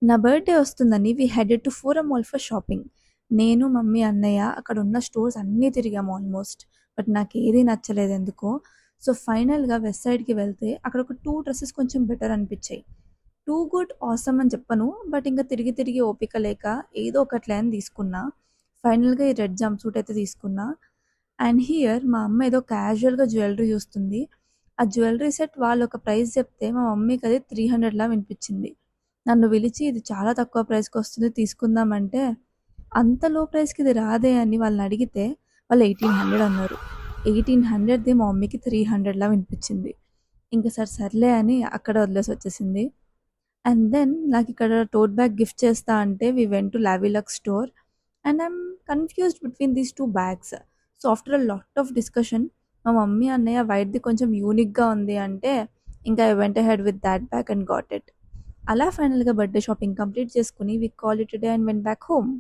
నా బర్త్‌డే వస్తుందని we headed to Forum mall for shopping. నేను, మమ్మీ, అన్నయ్య అక్కడున్న స్టోర్స్ అన్నీ తిరిగాము ఆల్మోస్ట్. బట్ నాకేది నచ్చలేదెందుకో. సో, ఫైనల్‌గా వెస్ట్ సైడ్‌కి వెళ్తే అక్కడ ఒక 2 డ్రెసెస్ కొంచెం బెటర్ అనిపిచ్చాయి. టూ గుడ్, ఆసమ్ అని చెప్పను. బట్ ఇంక తిరిగి తిరిగి ఓపిక లేక ఏదో ఒకటిలే అని తీసుకున్నా. ఫైనల్‌గా ఈ రెడ్ జంప్ సూట్ అయితే తీసుకున్నా. అండ్ హియర్ మా అమ్మ ఏదో క్యాజువల్‌గా జ్యువెలరీ చూస్తుంది. ఆ జ్యువెలరీ సెట్ వాళ్ళొక ప్రైస్ చెప్తే మా మమ్మీకది 300లా వినిపిచ్చింది. నన్ను పిలిచి ఇది చాలా తక్కువ ప్రైస్‌కొస్తుంది తీసుకుందామంటే, అంత లో ప్రైస్‌కి ఇది రాదే అని వాళ్ళనడిగితే వాళ్ళు 1800 అన్నారు. 1800ది మా మమ్మీకి 300లా వినిపిచ్చింది. ఇంక సర్లే అని అక్కడ వదిలేసొచ్చేసింది. అండ్ దెన్ నాకిక్కడ టోట్ బ్యాగ్ గిఫ్ట్ చేస్తా అంటే we went to Lavie Luxe store and I'm confused between these 2 bags. So, after a lot of discussion మా మమ్మీ, అన్నయ్య వైట్‌ది కొంచెం యూనిక్‌గా ఉంది అంటే, ఇంకా I went ahead with that bag and got it. అలా ఫైనల్‌గా బర్త్‌డే షాపింగ్ కంప్లీట్ చేసుకొని we called it a day and went back home.